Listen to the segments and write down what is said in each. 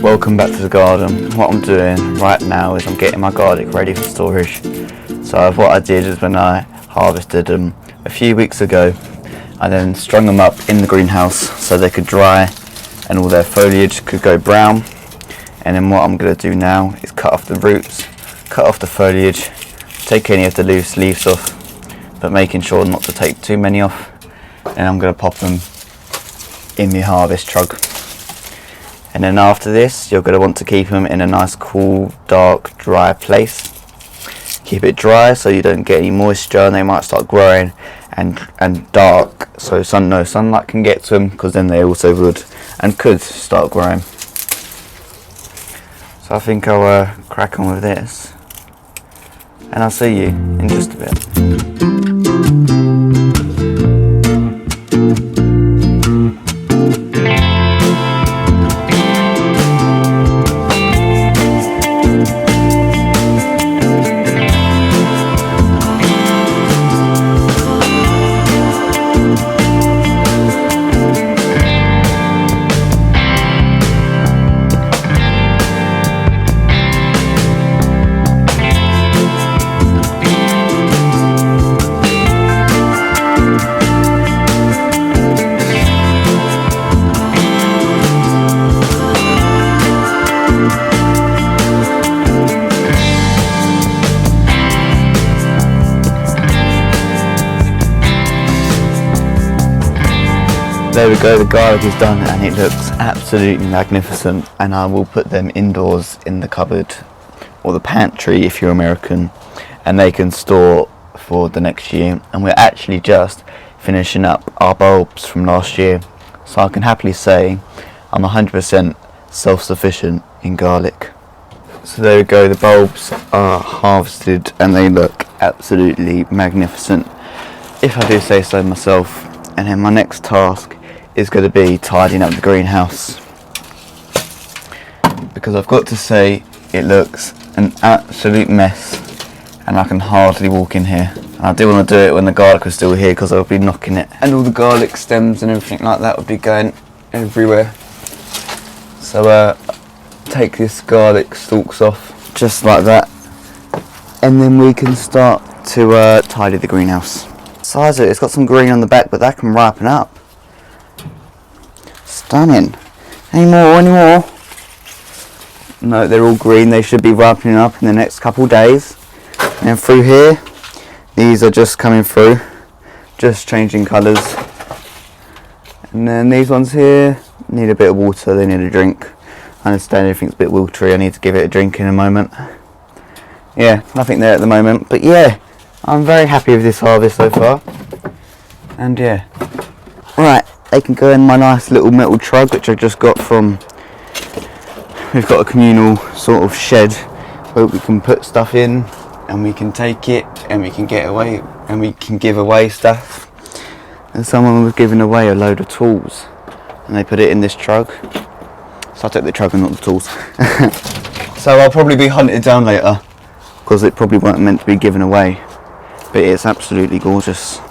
Welcome back to the garden. What I'm doing right now is I'm getting my garlic ready for storage. So what I did is when I harvested them a few weeks ago, I then strung them up in the greenhouse so they could dry and all their foliage could go brown. And then what I'm going to do now is cut off the roots, cut off the foliage, take any of the loose leaves off, but making sure not to take too many off. And I'm going to pop them in the harvest truck. And then after this, you're going to want to keep them in a nice cool, dark, dry place. Keep it dry so you don't get any moisture, and they might start growing and dark, so no sunlight can get to them, because then they also would and could start growing. So I think I'll crack on with this, and I'll see you in just a bit. There we go, the garlic is done and it looks absolutely magnificent, and I will put them indoors in the cupboard or the pantry if you're American, and they can store for the next year. And we're actually just finishing up our bulbs from last year, so I can happily say I'm 100% self-sufficient in garlic. So there we go, the bulbs are harvested and they look absolutely magnificent, if I do say so myself. And then my next task is going to be tidying up the greenhouse, because I've got to say it looks an absolute mess and I can hardly walk in here. And I do want to do it when the garlic was still here, because I'll be knocking it and all the garlic stems and everything like that would be going everywhere. So take this garlic stalks off just like that, and then we can start to tidy the greenhouse. Size it, it's got some green on the back, but that can ripen up. Stunning. Any more? No, they're all green. They should be ripening up in the next couple of days. And then through here, these are just coming through, just changing colours. And then these ones here need a bit of water, they need a drink. I understand everything's a bit watery, I need to give it a drink in a moment. Yeah, nothing there at the moment, but yeah, I'm very happy with this harvest so far. And yeah, right, they can go in my nice little metal truck, which I just got from, we've got a communal sort of shed where we can put stuff in, and we can take it and we can get away and we can give away stuff. And someone was giving away a load of tools and they put it in this truck, so I took the truck and not the tools. So I'll probably be hunted down later, because it probably weren't meant to be given away, but it's absolutely gorgeous.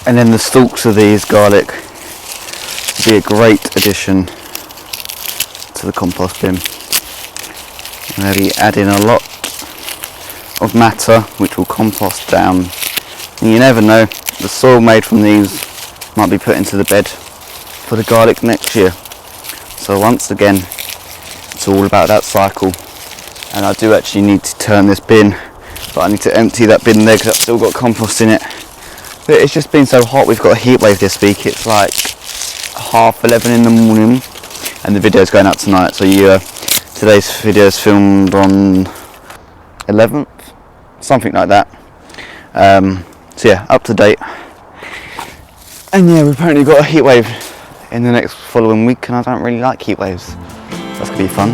And then the stalks of these garlic would be a great addition to the compost bin. And they'll be adding a lot of matter which will compost down. And you never know, the soil made from these might be put into the bed for the garlic next year. So once again, it's all about that cycle. And I do actually need to turn this bin, but I need to empty that bin there because I've still got compost in it. But it's just been so hot, we've got a heat wave this week. It's like 11:30 in the morning, and the video's going out tonight. So today's video is filmed on 11th, something like that. So yeah, up to date. And yeah, we've apparently got a heat wave in the next following week, and I don't really like heat waves. That's gonna be fun.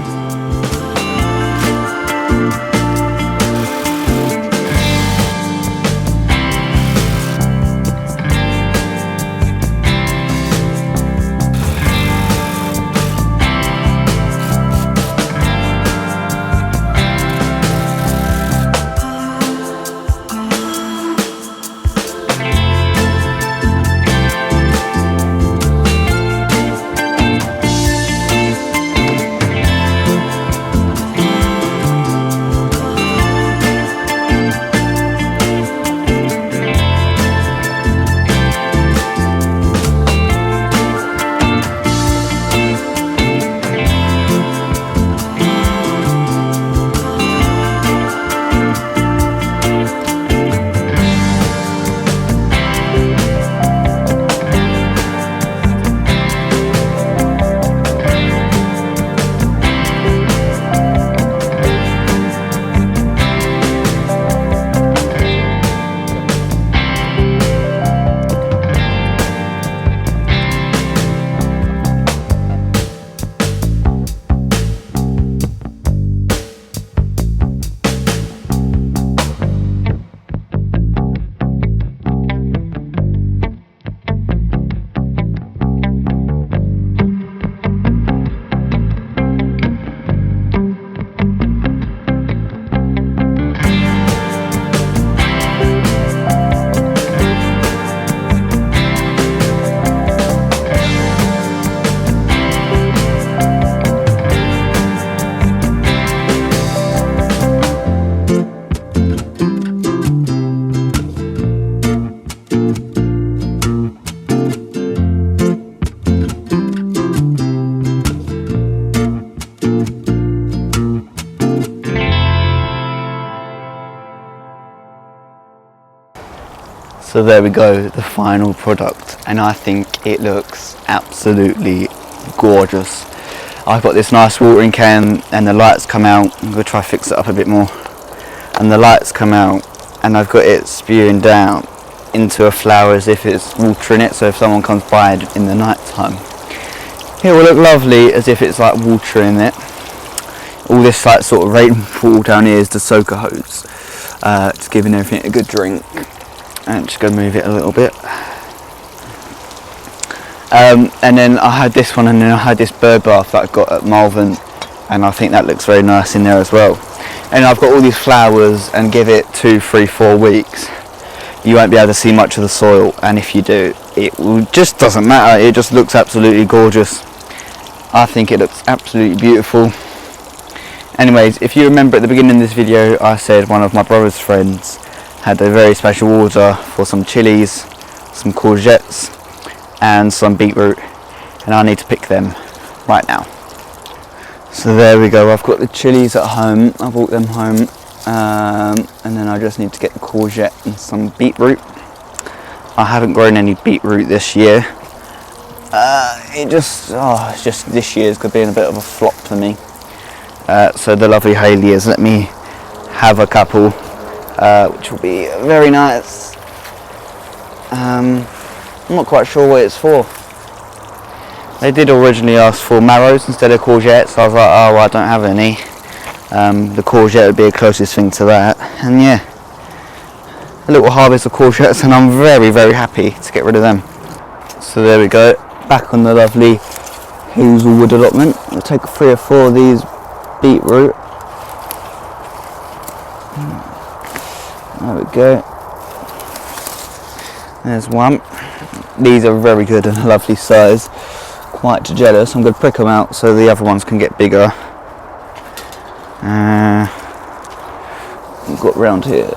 So there we go, the final product, and I think it looks absolutely gorgeous. I've got this nice watering can and the lights come out. I'm going to try to fix it up a bit more. And the lights come out and I've got it spewing down into a flower as if it's water in it, so if someone comes by in the night time, it will look lovely as if it's like water in it. All this like sort of rainfall down here is the soaker hose, just giving everything a good drink. And just go move it a little bit. And then I had this one, and then I had this bird bath that I got at Malvern, and I think that looks very nice in there as well. And I've got all these flowers, and give it 2, 3, 4 weeks, you won't be able to see much of the soil, and if you do, it just doesn't matter. It just looks absolutely gorgeous. I think it looks absolutely beautiful. Anyways, if you remember at the beginning of this video, I said one of my brother's friends had a very special order for some chilies, some courgettes and some beetroot, and I need to pick them right now. So there we go, I've got the chilies at home, I brought them home, and then I just need to get the courgette and some beetroot. I haven't grown any beetroot this year. It's just this year's been a bit of a flop for me. So the lovely Hayley has let me have a couple, which will be very nice. I'm not quite sure what it's for. They did originally ask for marrows instead of courgettes, so I was like, oh, well, I don't have any. The courgette would be the closest thing to that, and yeah, a little harvest of courgettes, and I'm very, very happy to get rid of them. So there we go, back on the lovely Hazelwood allotment. I'll take 3 or 4 of these beetroot. There we go. There's one. These are very good and a lovely size. Quite jealous. I'm going to prick them out so the other ones can get bigger. We've got round here.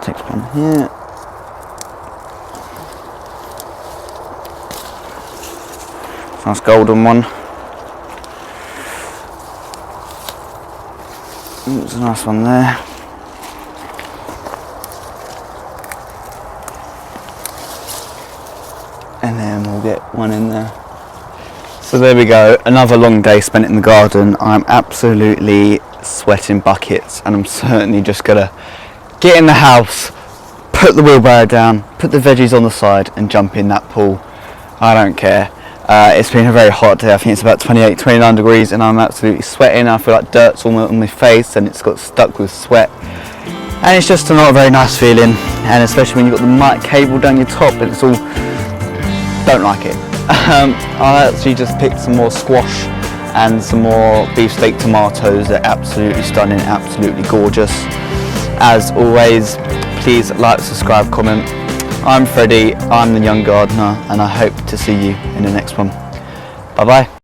Take one here. Nice golden one. There's a nice one there. And then we'll get one in there. So there we go, another long day spent in the garden. I'm absolutely sweating buckets, and I'm certainly just gonna get in the house, put the wheelbarrow down, put the veggies on the side and jump in that pool. I don't care. It's been a very hot day. I think it's about 28, 29 degrees and I'm absolutely sweating. I feel like dirt's all on my face and it's got stuck with sweat. And it's just not a very nice feeling. And especially when you've got the mic cable down your top and it's all... don't like it. I actually just picked some more squash and some more beefsteak tomatoes. They're absolutely stunning, absolutely gorgeous. As always, please like, subscribe, comment. I'm Freddie, I'm the Young Gardener, and I hope to see you in the next one. Bye bye.